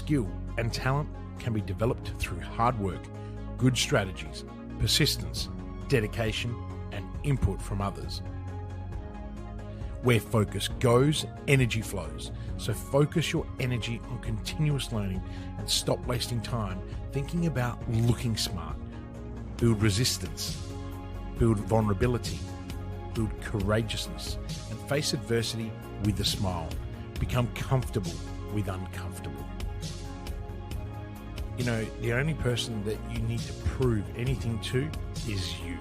skill and talent can be developed through hard work, good strategies, persistence, dedication, and input from others. Where focus goes, energy flows. So focus your energy on continuous learning and stop wasting time thinking about looking smart. Build resistance, build vulnerability, build courageousness, and face adversity with a smile. Become comfortable with uncomfortable. You know, the only person that you need to prove anything to is you.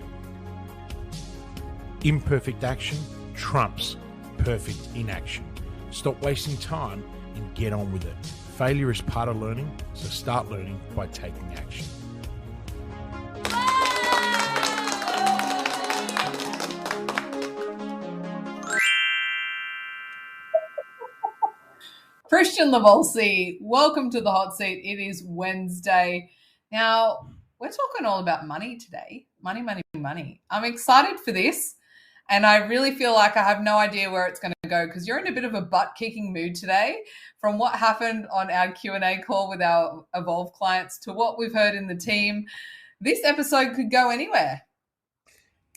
Imperfect action trumps perfect inaction. Stop wasting time and get on with it. Failure is part of learning, so start learning by taking action. Kristian Livolsi, welcome to the hot seat. It is Wednesday. Now, we're talking all about money today. Money, money, money. I'm excited for this, and I really feel like I have no idea where it's going to go because you're in a bit of a butt-kicking mood today. From what happened on our Q&A call with our Evolve clients to what we've heard in the team, this episode could go anywhere.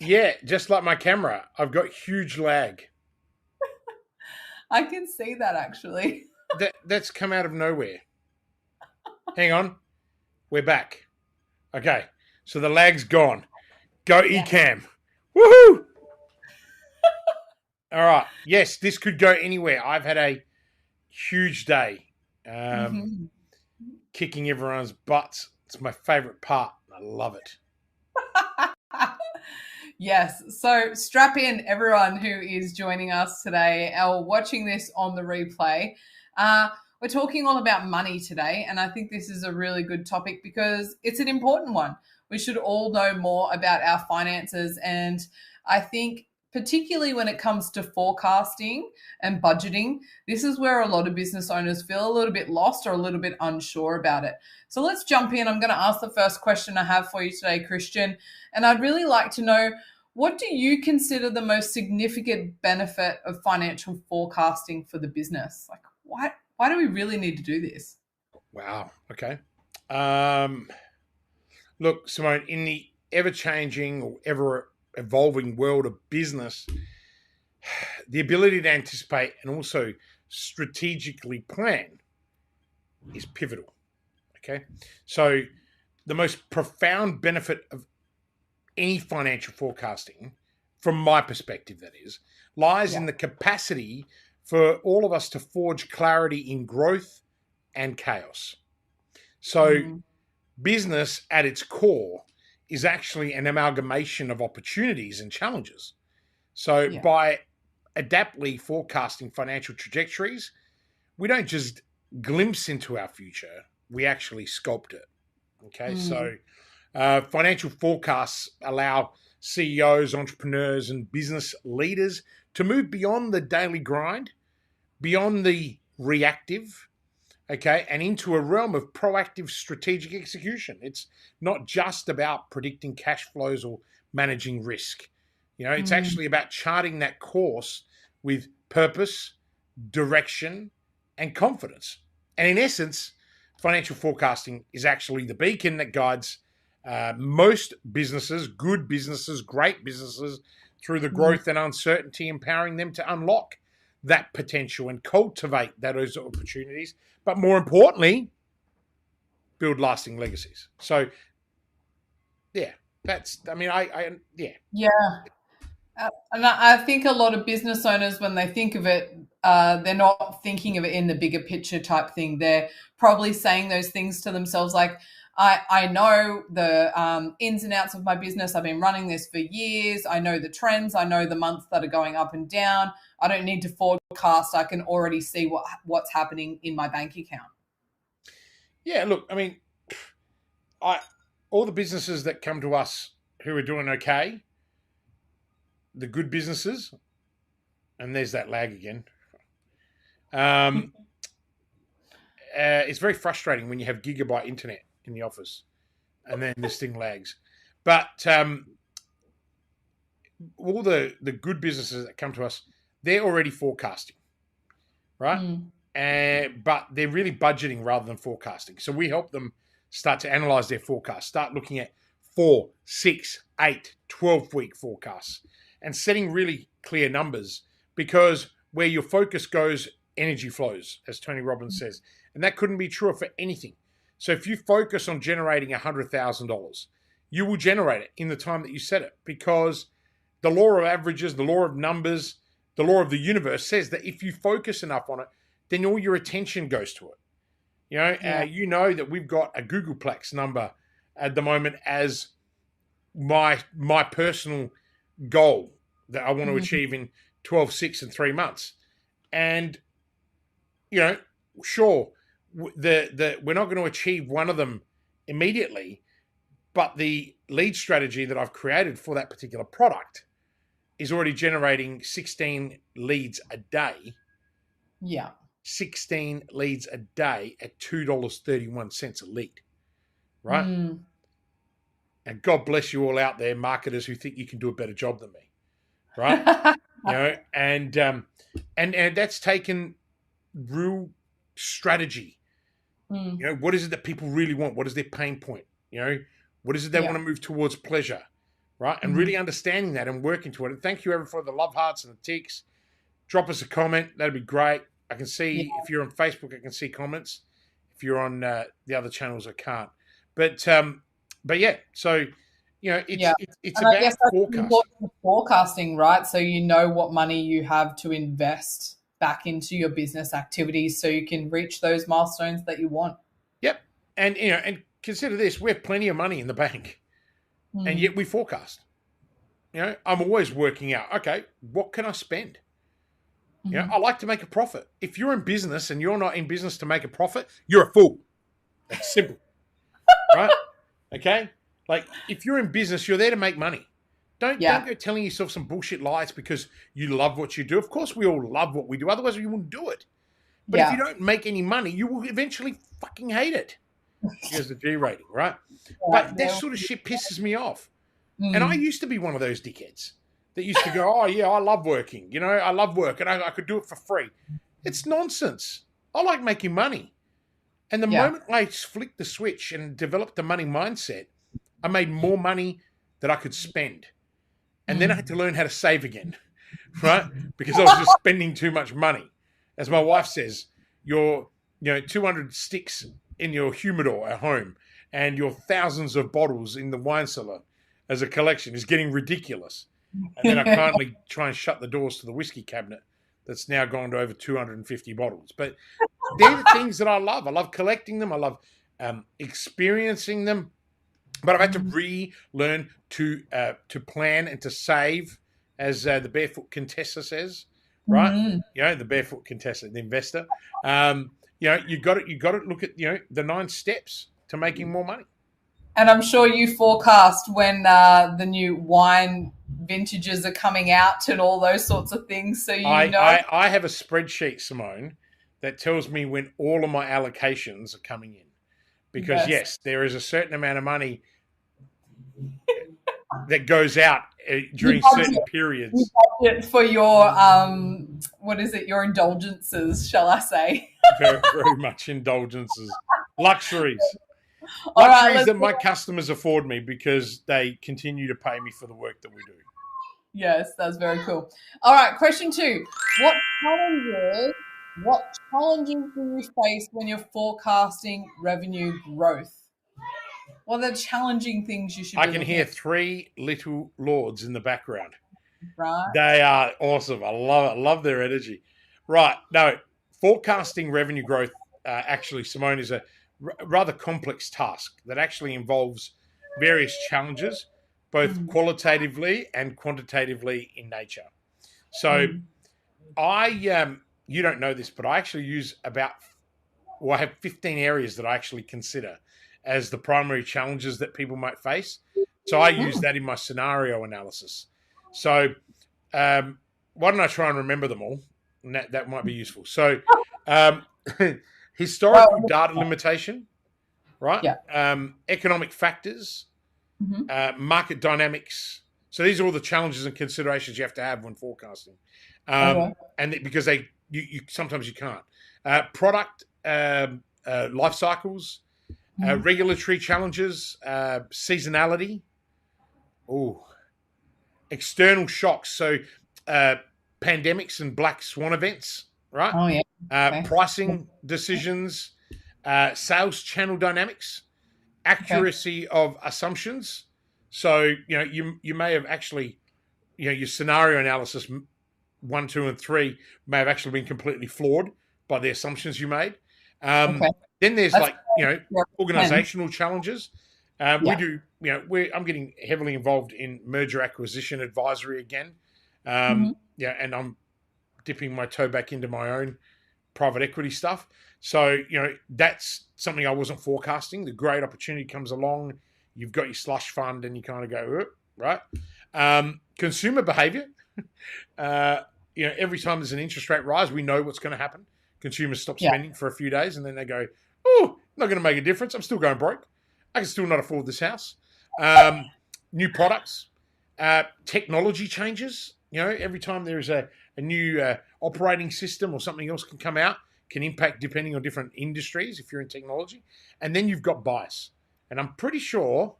Yeah, just like my camera, I've got huge lag. I can see that actually. That's come out of nowhere. Hang on. We're back. Okay. So the lag's gone. Go Ecamm. Woohoo! All right. Yes, this could go anywhere. I've had a huge day. Kicking everyone's butts. It's my favorite part. I love it. Yes. So strap in, everyone who is joining us today or watching this on the replay. We're talking all about money today, and I think this is a really good topic because it's an important one. We should all know more about our finances, and I think particularly when it comes to forecasting and budgeting, this is where a lot of business owners feel a little bit lost or a little bit unsure about it. So let's jump in. I'm going to ask the first question I have for you today, Kristian, and I'd really like to know, what do you consider the most significant benefit of financial forecasting for the business? Like, why do we really need to do this? Wow. Okay. Look, Simone, in the ever-changing or ever-evolving world of business, the ability to anticipate and also strategically plan is pivotal. Okay. So the most profound benefit of any financial forecasting, from my perspective, that is, lies in the capacity for all of us to forge clarity in growth and chaos. So business at its core is actually an amalgamation of opportunities and challenges. So by adaptly forecasting financial trajectories, we don't just glimpse into our future, we actually sculpt it. Okay, so financial forecasts allow CEOs, entrepreneurs, and business leaders to move beyond the daily grind, beyond the reactive, okay, and into a realm of proactive strategic execution. It's not just about predicting cash flows or managing risk. You know, it's actually about charting that course with purpose, direction, and confidence. And in essence, financial forecasting is actually the beacon that guides most businesses, good businesses, great businesses, through the growth and uncertainty, empowering them to unlock that potential and cultivate those opportunities. But more importantly, build lasting legacies. So, yeah, And I think a lot of business owners, when they think of it, they're not thinking of it in the bigger picture type thing. They're probably saying those things to themselves like, I know the ins and outs of my business. I've been running this for years. I know the trends. I know the months that are going up and down. I don't need to forecast. I can already see what's happening in my bank account. Yeah, look, I mean, all the businesses that come to us who are doing okay, the good businesses, and there's that lag again. It's very frustrating when you have gigabyte internet in the office and then this thing lags. But all the good businesses that come to us, they're already forecasting, right? but they're really budgeting rather than forecasting. So we help them start to analyze their forecast, start looking at 4, 6, 8, 12-week forecasts and setting really clear numbers, because where your focus goes, energy flows, as Tony Robbins says. And that couldn't be truer for anything. So if you focus on generating $100,000, you will generate it in the time that you set it, because the law of averages, the law of numbers, the law of the universe says that if you focus enough on it, then all your attention goes to it. You know that we've got a Googleplex number at the moment as my personal goal that I want to achieve in 12, 6, and 3 months. And, sure, we're not going to achieve one of them immediately, but the lead strategy that I've created for that particular product is already generating 16 leads a day. Yeah. 16 leads a day at $2.31 a lead, right? And God bless you all out there, marketers who think you can do a better job than me, right? And that's taken real strategy. What is it that people really want? What is their pain point? What is it they want to move towards pleasure, right? And really understanding that and working to it. And thank you, everyone, for the love hearts and the ticks. Drop us a comment. That'd be great. I can see if you're on Facebook, I can see comments. If you're on the other channels, I can't. But yeah, so it's about forecasting, right? So you know what money you have to invest back into your business activities, so you can reach those milestones that you want. Yep, and consider this: we have plenty of money in the bank, and yet we forecast. I'm always working out. Okay, what can I spend? I like to make a profit. If you're in business and you're not in business to make a profit, you're a fool. That's simple. Right? Okay? Like, if you're in business, you're there to make money. Don't go telling yourself some bullshit lies because you love what you do. Of course we all love what we do. Otherwise, we wouldn't do it. But if you don't make any money, you will eventually fucking hate it. Here's the G rating, right? But that sort of shit pisses me off. And I used to be one of those dickheads that used to go, oh, yeah, I love working. I love work and I could do it for free. It's nonsense. I like making money. And the moment I flicked the switch and developed the money mindset, I made more money that I could spend. And then I had to learn how to save again, right? Because I was just spending too much money. As my wife says, your 200 sticks in your humidor at home and your thousands of bottles in the wine cellar as a collection is getting ridiculous. And then I kindly try and shut the doors to the whiskey cabinet that's now gone to over 250 bottles. But they're the things that I love. I love collecting them. I love experiencing them. But I've had to relearn to plan and to save, as the Barefoot Contessa says, right? The Barefoot Contessa, the investor. You got to look at the 9 steps to making more money. And I'm sure you forecast when the new wine vintages are coming out and all those sorts of things. So I have a spreadsheet, Simone, that tells me when all of my allocations are coming in. Because yes, there is a certain amount of money that goes out during certain periods. You budget for your your indulgences, shall I say? Very, very much indulgences, luxuries. Luxuries that my customers afford me because they continue to pay me for the work that we do. Yes, that's very cool. All right, question 2. What challenges do you face when you're forecasting revenue growth? What are the challenging things you should be I can hear 3 little lords in the background. Right. They are awesome. I love it. I love their energy. Right. No, forecasting revenue growth, actually, Simone, is a rather complex task that actually involves various challenges, both qualitatively and quantitatively in nature. So you don't know this, but I actually use I have 15 areas that I actually consider as the primary challenges that people might face. So I use that in my scenario analysis. So why don't I try and remember them all? And that might be useful. So historical data limitation, right? Yeah. Economic factors, market dynamics. So these are all the challenges and considerations you have to have when forecasting. And because you sometimes you can't. product life cycles, regulatory challenges, seasonality, external shocks. So pandemics and black swan events, right? Oh, yeah. Okay. Pricing decisions, sales channel dynamics, accuracy of assumptions. So, you may have actually, your scenario analysis 1, 2, and 3 may have actually been completely flawed by the assumptions you made. Then there's organizational challenges. We do, I'm getting heavily involved in merger acquisition advisory again. And I'm dipping my toe back into my own private equity stuff. So, that's something I wasn't forecasting. The great opportunity comes along. You've got your slush fund and you kind of go, right? Consumer behavior. Every time there's an interest rate rise, we know what's going to happen. Consumers stop spending for a few days and then they go, not going to make a difference. I'm still going broke. I can still not afford this house. New products, technology changes. Every time there's a new operating system or something else can come out, can impact depending on different industries if you're in technology. And then you've got bias. And I'm pretty sure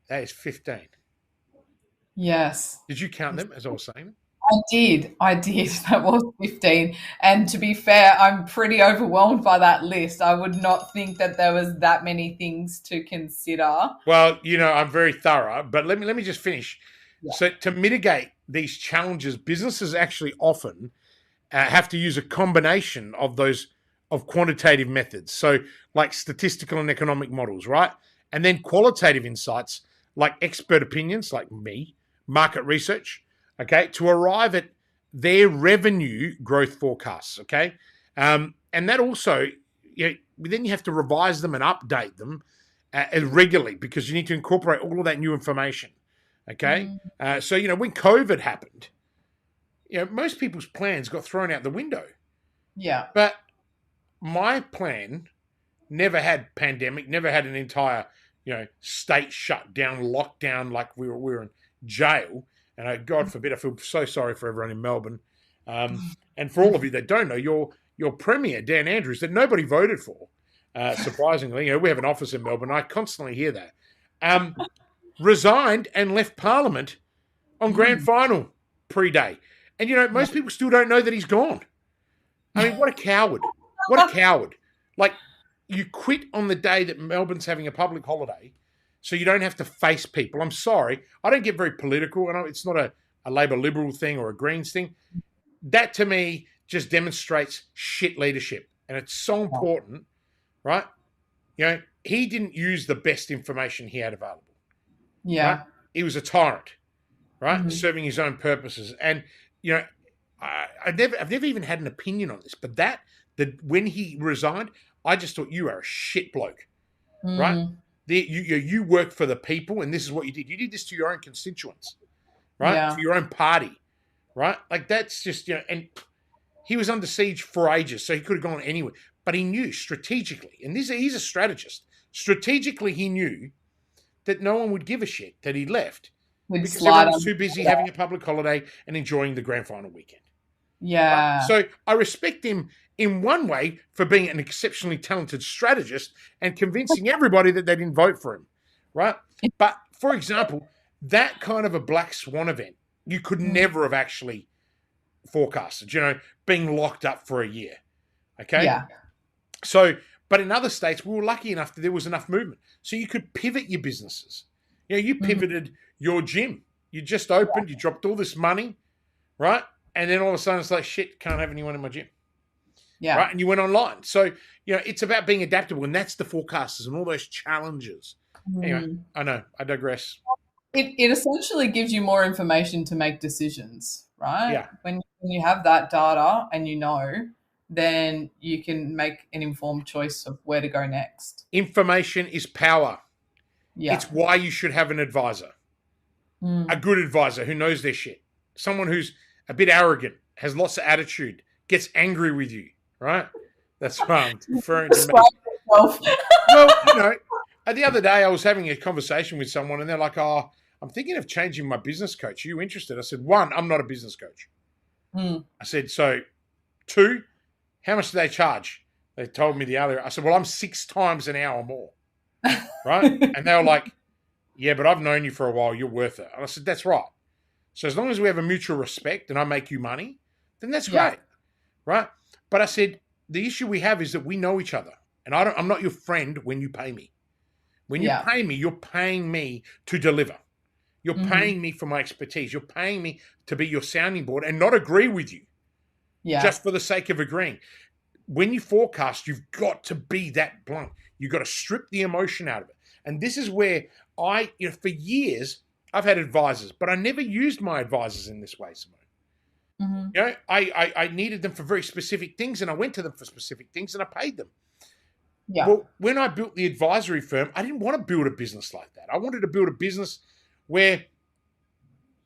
that is 15. Yes. Did you count them as I was saying? I did. That was 15. And to be fair, I'm pretty overwhelmed by that list. I would not think that there was that many things to consider. Well, I'm very thorough, but let me just finish. Yeah. So to mitigate these challenges, businesses actually often have to use a combination of quantitative methods. So like statistical and economic models, right? And then qualitative insights like expert opinions, like me, market research, okay, to arrive at their revenue growth forecasts, okay? And that also, then you have to revise them and update them regularly because you need to incorporate all of that new information, okay? So, when COVID happened, most people's plans got thrown out the window. Yeah. But my plan never had pandemic, never had an entire, state shut down, lockdown like we were in jail. And God forbid, I feel so sorry for everyone in Melbourne. And for all of you that don't know, your Premier, Dan Andrews, that nobody voted for, surprisingly, we have an office in Melbourne. I constantly hear that. Resigned and left Parliament on grand final pre-day. And, most people still don't know that he's gone. I mean, what a coward. What a coward. Like, you quit on the day that Melbourne's having a public holiday so you don't have to face people. I'm sorry. I don't get very political. And it's not a Labor Liberal thing or a Greens thing. That, to me, just demonstrates shit leadership. And it's so important, right? He didn't use the best information he had available. Yeah. Right? He was a tyrant, right? Serving his own purposes. And, I've never even had an opinion on this, but that when he resigned, I just thought, you are a shit bloke, right? You work for the people, and this is what you did. You did this to your own constituents, right? Yeah. To your own party, right? Like that's just, and he was under siege for ages, so he could have gone anywhere. But he knew strategically, and he's a strategist. Strategically, he knew that no one would give a shit that he left because everyone was too busy having a public holiday and enjoying the grand final weekend. Yeah. Right? So I respect him in one way for being an exceptionally talented strategist and convincing everybody that they didn't vote for him, right? But, for example, that kind of a black swan event, you could never have actually forecasted, being locked up for a year, okay? Yeah. So, but in other states, we were lucky enough that there was enough movement. So you could pivot your businesses. You pivoted your gym. You just opened, you dropped all this money, right? And then all of a sudden it's like, shit, can't have anyone in my gym. Yeah. Right. And you went online. So, it's about being adaptable. And that's the forecasters and all those challenges. Anyway, I know. I digress. It essentially gives you more information to make decisions, right? Yeah. When you have that data and then you can make an informed choice of where to go next. Information is power. Yeah. It's why you should have an advisor. A good advisor who knows their shit. Someone who's a bit arrogant, has lots of attitude, gets angry with you, right? That's why I'm referring to me. Well, the other day I was having a conversation with someone and they're like, oh, I'm thinking of changing my business coach. Are you interested? I said, 1, I'm not a business coach. I said, so 2, how much do they charge? They told me the other. I said, well, I'm 6 times an hour more, right? And they were like, yeah, but I've known you for a while. You're worth it. And I said, that's right. So as long as we have a mutual respect and I make you money, then that's great, right? But I said, the issue we have is that we know each other. And I'm not your friend when you pay me. When you pay me, you're paying me to deliver. You're paying me for my expertise. You're paying me to be your sounding board and not agree with you just for the sake of agreeing. When you forecast, you've got to be that blunt. You've got to strip the emotion out of it. And this is where for years, I've had advisors, but I never used my advisors in this way, Simone. I needed them for very specific things, and I went to them for specific things, and I paid them. Yeah. Well, when I built the advisory firm, I didn't want to build a business like that. I wanted to build a business where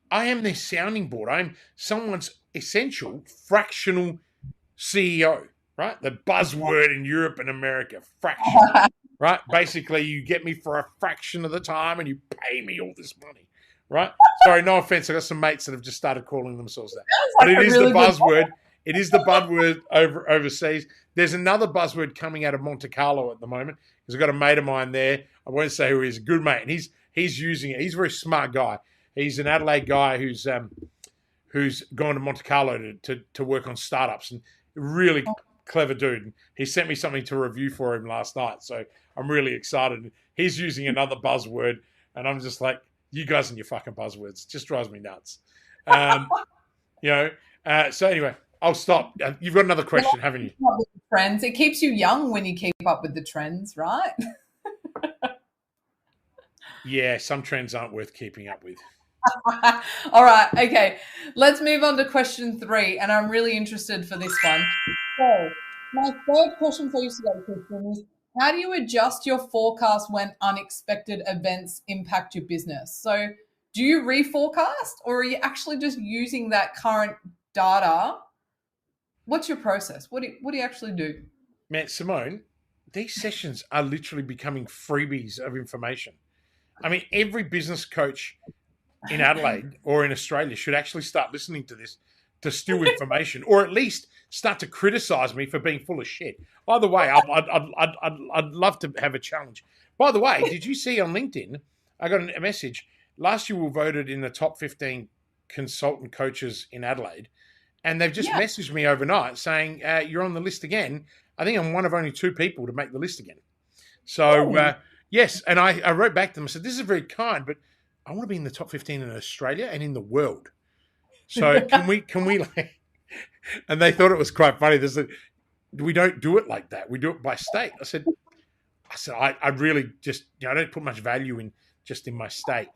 I am their sounding board. I'm someone's essential fractional CEO, right? The buzzword in Europe and America, fractional, right? Basically, you get me for a fraction of the time and you pay me all this money, right? Sorry, no offense. I got some mates that have just started calling themselves that. But it is the buzzword. It is the buzzword overseas. There's another buzzword coming out of Monte Carlo at the moment because I've got a mate of mine there. I won't say who he is, a good mate, and he's using it. He's a very smart guy. He's an Adelaide guy who's gone to Monte Carlo to work on startups, and really clever dude. And he sent me something to review for him last night, so I'm really excited. He's using another buzzword, and I'm just like, you guys and your fucking buzzwords. It just drives me nuts. So anyway, I'll stop. You've got another question, haven't you? Trends. It keeps you young when you keep up with the trends, right? Yeah, some trends aren't worth keeping up with. All right. Okay. Let's move on to question 3. And I'm really interested for this one. So my third question for you today, Kristian, is how do you adjust your forecast when unexpected events impact your business? So do you reforecast, or are you actually just using that current data? What's your process? What do you actually do? Man, Simone, these sessions are literally becoming freebies of information. I mean, every business coach in Adelaide or in Australia should actually start listening to this to steal information, or at least start to criticize me for being full of shit. By the way, I'd love to have a challenge. By the way, did you see on LinkedIn, I got a message. Last year we were voted in the top 15 consultant coaches in Adelaide, and they've just messaged me overnight saying, you're on the list again. I think I'm one of only 2 people to make the list again. So, yes, and I wrote back to them. I said, this is very kind, but I want to be in the top 15 in Australia and in the world. So can we like, and they thought it was quite funny. They said, we don't do it like that. We do it by state. I said, I really just, I don't put much value in just in my state,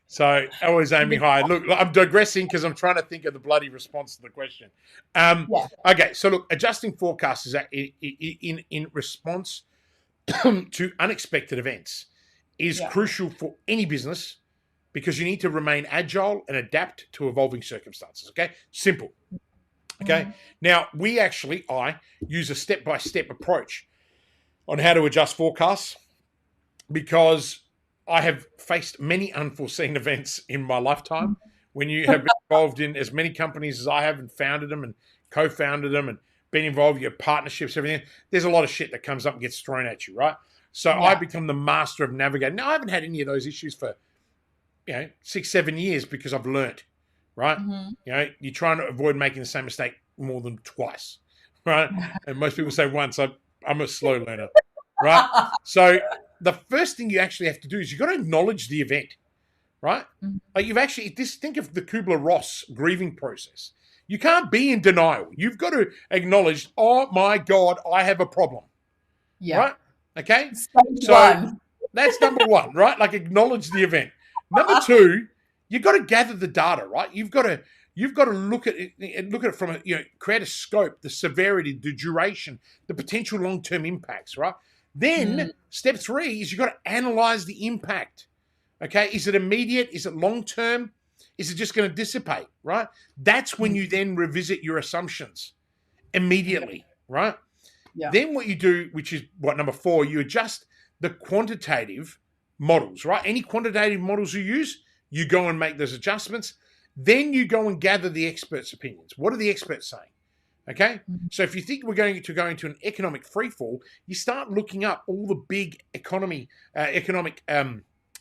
So always aiming high. Look, I'm digressing because I'm trying to think of the bloody response to the question. Okay, so look, adjusting forecasts is in response to unexpected events is crucial for any business because you need to remain agile and adapt to evolving circumstances. Okay, simple. Okay, now I use a step-by-step approach on how to adjust forecasts because I have faced many unforeseen events in my lifetime. When you have been involved in as many companies as I have and founded them and co-founded them and been involved in your partnerships, everything, there's a lot of shit that comes up and gets thrown at you, right? So I become the master of navigating. Now, I haven't had any of those issues for, 6-7 years because I've learned, right? You're trying to avoid making the same mistake more than twice, right? And most people say once. I'm a slow learner, right? So the first thing you actually have to do is you've got to acknowledge the event, right? Like think of the Kubler-Ross grieving process. You can't be in denial. You've got to acknowledge, oh my God, I have a problem. Right? Okay? So that's number 1, right? Like acknowledge the event. Number 2, you've got to gather the data, right? You've got to look at it from create a scope, the severity, the duration, the potential long-term impacts, right? Then step 3 is you've got to analyze the impact. Okay? Is it immediate? Is it long-term? Is it just going to dissipate, right? That's when you then revisit your assumptions immediately, right? Then what you do, which is number 4, you adjust the quantitative models, right? Any quantitative models you use, you go and make those adjustments. Then you go and gather the experts' opinions. What are the experts saying? Okay, so if you think we're going to go into an economic freefall, you start looking up all the big economic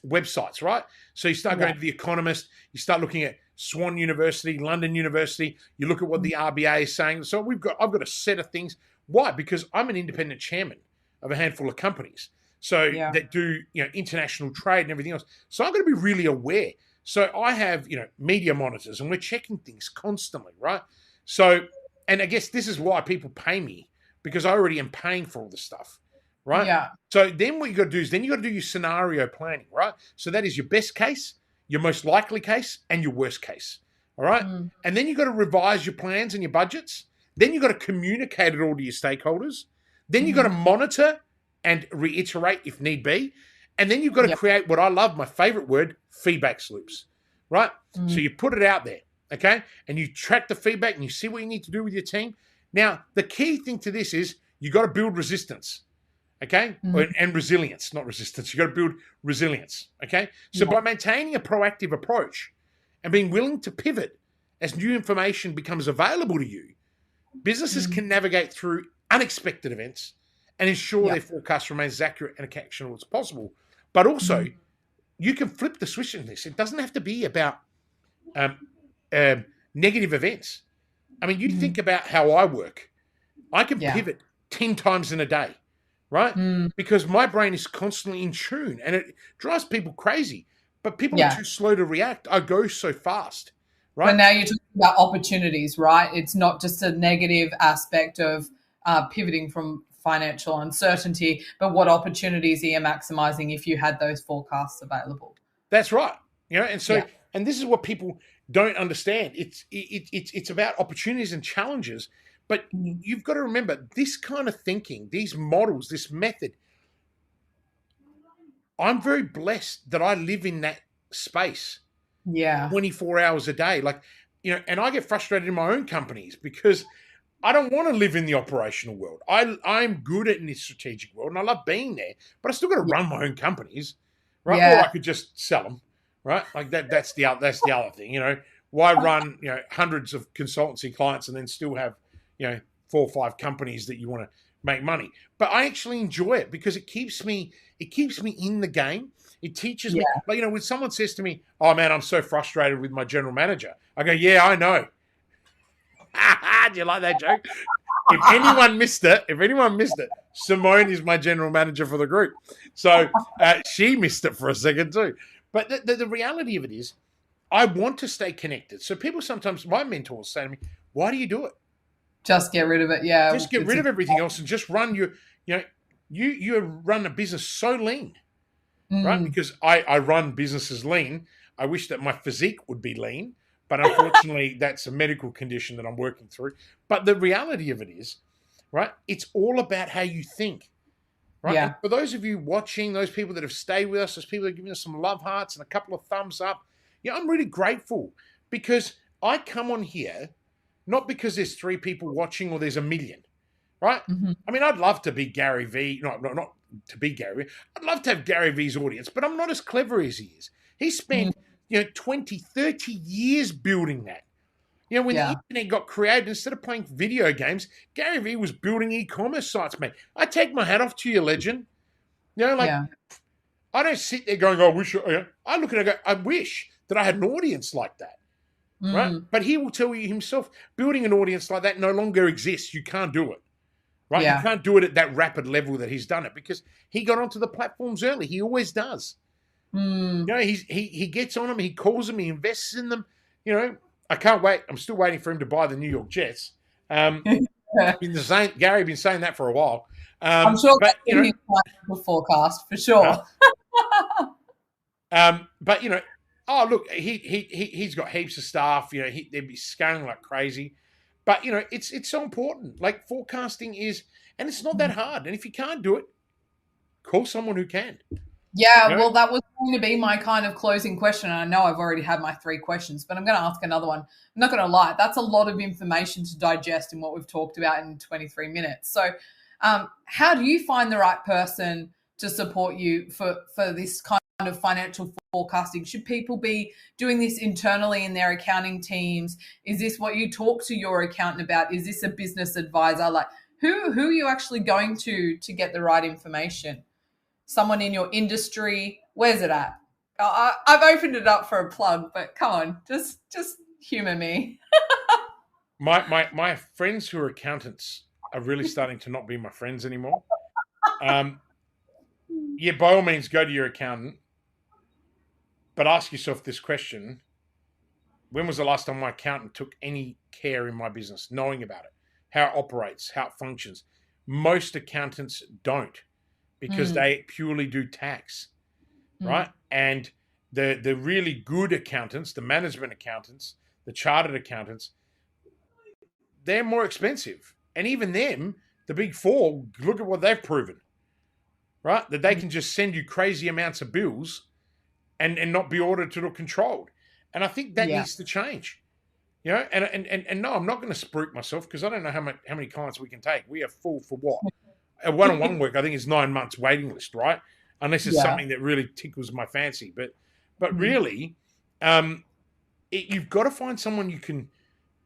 websites, right? So you start going to The Economist, you start looking at Swan University, London University. You look at what the RBA is saying. So I've got a set of things. Why? Because I'm an independent chairman of a handful of companies, so that do international trade and everything else. So I'm going to be really aware. So I have media monitors, and we're checking things constantly, right? So. And I guess this is why people pay me, because I already am paying for all the stuff, right? Yeah. So then what you got to do is you got to do your scenario planning, right? So that is your best case, your most likely case, and your worst case, all right? And then you got to revise your plans and your budgets. Then you got to communicate it all to your stakeholders. Then you got to monitor and reiterate if need be. And then you've got to create what I love, my favorite word, feedback loops, right? So you put it out there. Okay, and you track the feedback and you see what you need to do with your team. Now, the key thing to this is you got to build resistance, okay, and resilience, not resistance. You got to build resilience, okay. So by maintaining a proactive approach and being willing to pivot as new information becomes available to you, businesses can navigate through unexpected events and ensure their forecast remains as accurate and actionable as possible. But also, you can flip the switch in this. It doesn't have to be about negative events. I mean, you think about how I work. I can pivot 10 times in a day, right? Because my brain is constantly in tune, and it drives people crazy. But people are too slow to react. I go so fast, right? But now you're talking about opportunities, right? It's not just a negative aspect of pivoting from financial uncertainty, but what opportunities are you maximizing if you had those forecasts available? That's right. And so, and this is what people don't understand. It's about opportunities and challenges, but you've got to remember this kind of thinking, these models, this method. I'm very blessed that I live in that space 24 hours a day. And I get frustrated in my own companies because I don't want to live in the operational world. I'm good at in the strategic world, and I love being there, but I still got to run my own companies, right? Or I could just sell them. Right, like that. That's the other thing. Why run hundreds of consultancy clients and then still have 4 or 5 companies that you want to make money? But I actually enjoy it because it keeps me in the game. It teaches me. Like when someone says to me, "Oh man, I'm so frustrated with my general manager," I go, "Yeah, I know." Do you like that joke? If anyone missed it, Simone is my general manager for the group, so she missed it for a second too. But the reality of it is, I want to stay connected. So people sometimes, my mentors say to me, "Why do you do it? Just get rid of it." Yeah. Just get rid of everything else and just run you run a business so lean, right? Because I run businesses lean. I wish that my physique would be lean, but unfortunately that's a medical condition that I'm working through. But the reality of it is, right, it's all about how you think. Right? Yeah. And for those of you watching, those people that have stayed with us, those people that are giving us some love hearts and a couple of thumbs up, I'm really grateful because I come on here not because there's 3 people watching or there's a million, right? I mean, I'd love to be Gary Vee, not to be Gary Vee. I'd love to have Gary Vee's audience, but I'm not as clever as he is. He spent 20, 30 years building that. When the internet got created, instead of playing video games, Gary Vee was building e-commerce sites, mate. I take my hat off to you, legend. I don't sit there going, "I wish." I look at it and go, "I wish that I had an audience like that." Right? But he will tell you himself, building an audience like that no longer exists. You can't do it. Right? You can't do it at that rapid level that he's done it because he got onto the platforms early. He always does. He gets on them, he calls them, he invests in them. I can't wait. I'm still waiting for him to buy the New York Jets. Gary been saying that for a while. I'm sure that's in his forecast for sure. But oh look, he's got heaps of staff. They'd be scaling like crazy. But it's so important. Like forecasting is, and it's not that hard. And if you can't do it, call someone who can. Yeah, well, that was going to be my kind of closing question. And I know I've already had my 3 questions, but I'm going to ask another one. I'm not going to lie. That's a lot of information to digest in what we've talked about in 23 minutes. So how do you find the right person to support you for this kind of financial forecasting? Should people be doing this internally in their accounting teams? Is this what you talk to your accountant about? Is this a business advisor? Like, who are you actually going to get the right information? Someone in your industry? Where's it at? I've opened it up for a plug, but come on, just humor me. My friends who are accountants are really starting to not be my friends anymore. Yeah, by all means, go to your accountant, but ask yourself this question: when was the last time my accountant took any care in my business, knowing about it, how it operates, how it functions? Most accountants don't, because they purely do tax, right? And the really good accountants, the management accountants, the chartered accountants, they're more expensive. And even them, the big four, look at what they've proven, right? That they can just send you crazy amounts of bills and not be audited or controlled. And I think that needs to change. You know, and no, I'm not going to spruik myself, because I don't know how many clients we can take. We are full for what? A one-on-one work, I think, is 9 months waiting list, right? Unless it's something that really tickles my fancy. But really, you've got to find someone you can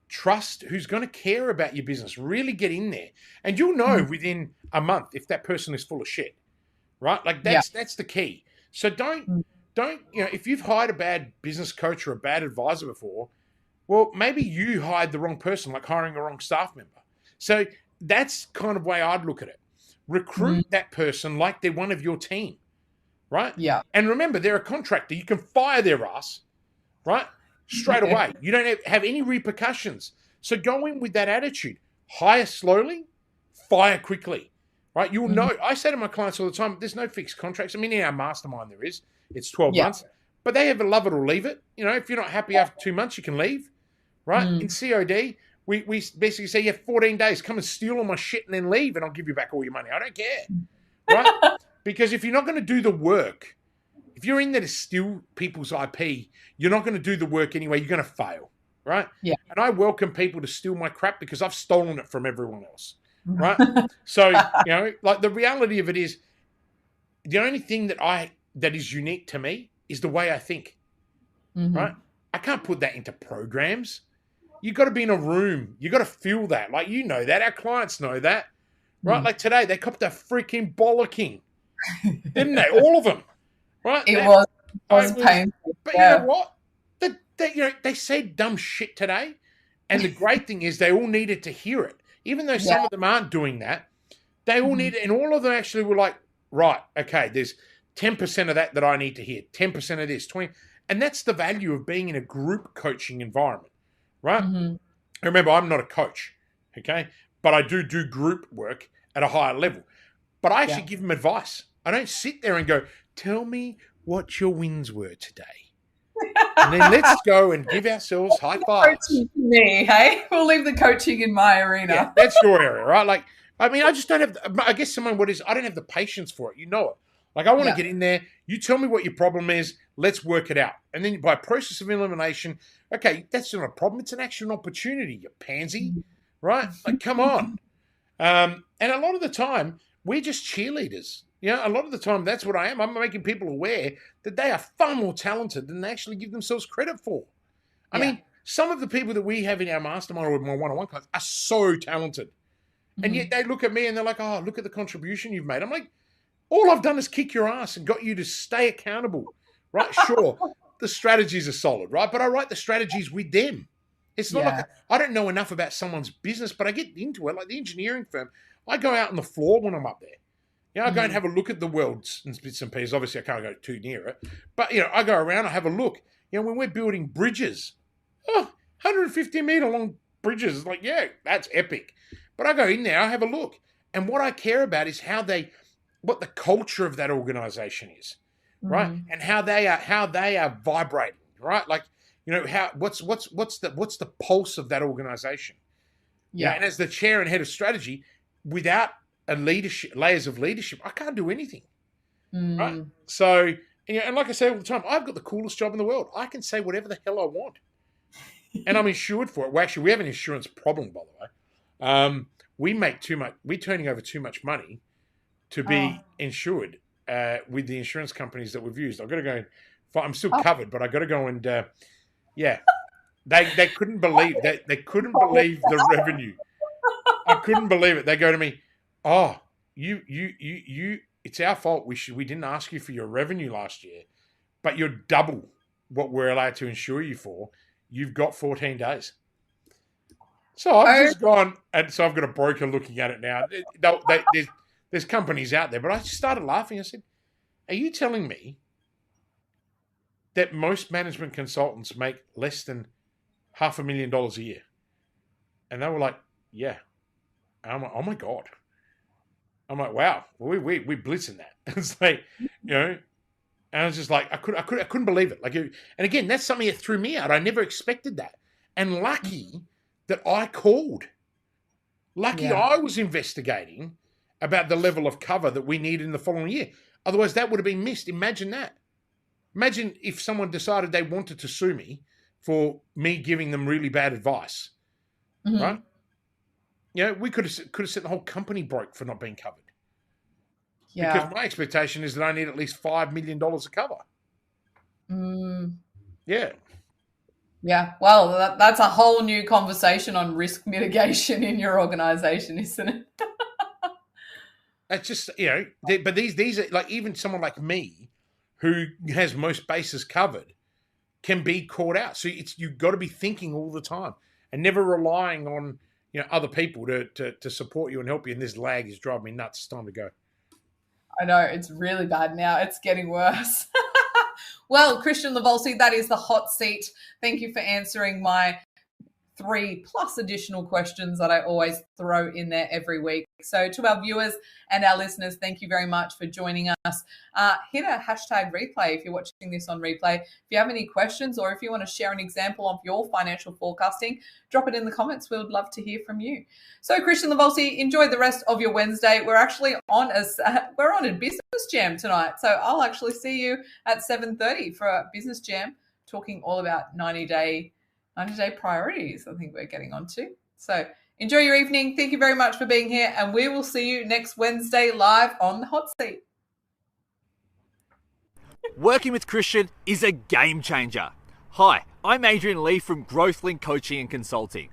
trust, who's going to care about your business, really get in there. And you'll know within a month if that person is full of shit, right? Like that's the key. So don't, if you've hired a bad business coach or a bad advisor before, well, maybe you hired the wrong person, like hiring a wrong staff member. So that's kind of way I'd look at it. Recruit that person like they're one of your team, right? Yeah. And remember, they're a contractor. You can fire their ass, right? Straight away. You don't have any repercussions. So go in with that attitude. Hire slowly, fire quickly, right? You'll know. I say to my clients all the time, there's no fixed contracts. I mean, in our mastermind there is. It's 12 months. But they either love it or leave it. You know, if you're not happy after 2 months, you can leave, right? In COD, we basically say, you have 14 days. Come and steal all my shit and then leave, and I'll give you back all your money. I don't care, right? Because if you're not going to do the work, if you're in there to steal people's IP, you're not going to do the work anyway. You're going to fail, right? Yeah. And I welcome people to steal my crap, because I've stolen it from everyone else, right? So, you know, like, the reality of it is, the only thing that is unique to me is the way I think, right? I can't put that into programs. You've got to be in a room. You've got to feel that. Like, you know that. Our clients know that, right? Like today, they copped a freaking bollocking, didn't they? All of them, right? It was painful. But you know what? They said dumb shit today. And the great thing is, they all needed to hear it. Even though some of them aren't doing that, they all need it. And all of them actually were like, right, okay, there's 10% of that I need to hear, 10% of this, 20%. And that's the value of being in a group coaching environment, right? Remember, I'm not a coach, okay? But I do group work at a higher level. But I actually give them advice. I don't sit there and go, tell me what your wins were today. And then let's go and give ourselves high fives. Coaching for me, hey? We'll leave the coaching in my arena. Yeah, that's your area, right? Like, I mean, I just don't have, I guess, Simone, I don't have the patience for it. You know it. Like, I want to get in there. You tell me what your problem is. Let's work it out. And then by process of elimination, okay, that's not a problem. It's an action opportunity, you pansy, right? Like, come on. And a lot of the time, we're just cheerleaders. You know, a lot of the time, that's what I am. I'm making people aware that they are far more talented than they actually give themselves credit for. I mean, some of the people that we have in our mastermind or my one-on-one class are so talented. And yet they look at me and they're like, oh, look at the contribution you've made. I'm like, all I've done is kick your ass and got you to stay accountable, right? Sure, the strategies are solid, right? But I write the strategies with them. It's not like I don't know enough about someone's business, but I get into it. Like the engineering firm, I go out on the floor when I'm up there. You know, I go and have a look at the world's and bits and pieces. Obviously, I can't go too near it. But, you know, I go around, I have a look. You know, when we're building bridges, 150-meter long bridges, like, yeah, that's epic. But I go in there, I have a look. And what I care about is what the culture of that organization is, right? And how they are vibrating, right? Like, you know, what's the pulse of that organization? Yeah. And as the chair and head of strategy, without layers of leadership, I can't do anything, right? So, you know, and like I say all the time, I've got the coolest job in the world. I can say whatever the hell I want, and I'm insured for it. Well, actually, we have an insurance problem, by the way. We make too much. We're turning over too much money to be insured with the insurance companies that we've used. I've got to go and I'm still covered, but I got to go and They couldn't believe that. They couldn't believe the revenue. I couldn't believe it. They go to me, "Oh, you. It's our fault. We didn't ask you for your revenue last year, but you're double what we're allowed to insure you for. You've got 14 days." So I've just gone, and so I've got a broker looking at it now. There's companies out there, but I just started laughing. I said, "Are you telling me that most management consultants make less than $500,000 a year?" And they were like, "Yeah." And I'm like, "Oh my God." I'm like, "Wow, we blitzing that." It's like, and I was just like, I couldn't believe it. Like, and again, that's something that threw me out. I never expected that. And lucky that I called. Lucky I was investigating about the level of cover that we needed in the following year. Otherwise, that would have been missed. Imagine that. Imagine if someone decided they wanted to sue me for me giving them really bad advice, right? We could have set the whole company broke for not being covered. Yeah. Because my expectation is that I need at least $5 million of cover. Yeah. Yeah. Well, that's a whole new conversation on risk mitigation in your organization, isn't it? That's just, but these are like, even someone like me who has most bases covered can be caught out. So you've got to be thinking all the time and never relying on, other people to support you and help you. And this lag is driving me nuts. It's time to go. I know, it's really bad now. It's getting worse. Well, Kristian Livolsi, that is the hot seat. Thank you for answering my 3+ additional questions that I always throw in there every week. So to our viewers and our listeners, thank you very much for joining us. Hit a hashtag replay if you're watching this on replay. If you have any questions or if you want to share an example of your financial forecasting, drop it in the comments. We would love to hear from you. So Kristian Livolsi, enjoy the rest of your Wednesday. We're actually on a business jam tonight. So I'll actually see you at 7:30 for a business jam, talking all about 90-day priorities, I think we're getting on to. So enjoy your evening. Thank you very much for being here, and we will see you next Wednesday live on the hot seat. Working with Kristian is a game changer. Hi, I'm Adrian Lee from GrowthLink Coaching and Consulting.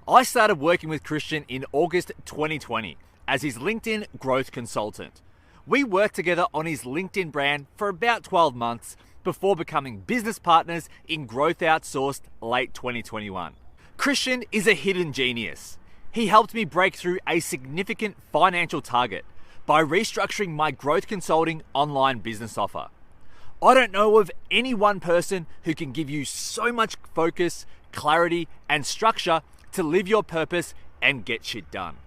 I started working with Kristian in August 2020 as his LinkedIn growth consultant. We worked together on his LinkedIn brand for about 12 months before becoming business partners in Growth Outsourced late 2021. Kristian is a hidden genius. He helped me break through a significant financial target by restructuring my growth consulting online business offer. I don't know of any one person who can give you so much focus, clarity, and structure to live your purpose and get shit done.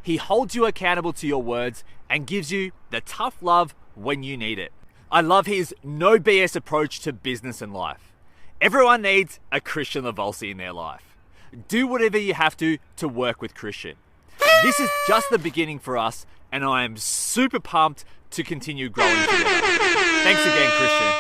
He holds you accountable to your words and gives you the tough love when you need it. I love his no BS approach to business and life. Everyone needs a Kristian Livolsi in their life. Do whatever you have to work with Kristian. This is just the beginning for us, and I am super pumped to continue growing together. Thanks again, Kristian.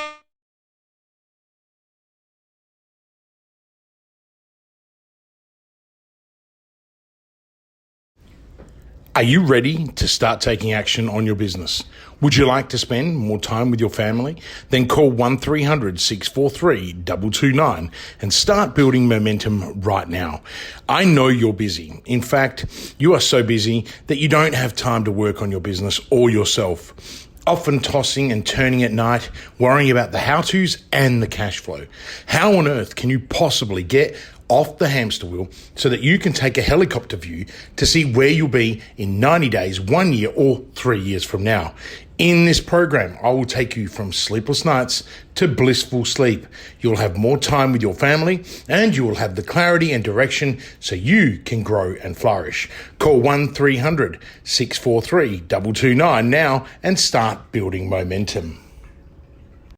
Are you ready to start taking action on your business? Would you like to spend more time with your family? Then call 1300-643-229 and start building momentum right now. I know you're busy. In fact, you are so busy that you don't have time to work on your business or yourself. Often tossing and turning at night, worrying about the how-tos and the cash flow. How on earth can you possibly get off the hamster wheel so that you can take a helicopter view to see where you'll be in 90 days, 1 year, or 3 years from now? In this program, I will take you from sleepless nights to blissful sleep. You'll have more time with your family and you will have the clarity and direction so you can grow and flourish. Call 1300-643-229 now and start building momentum.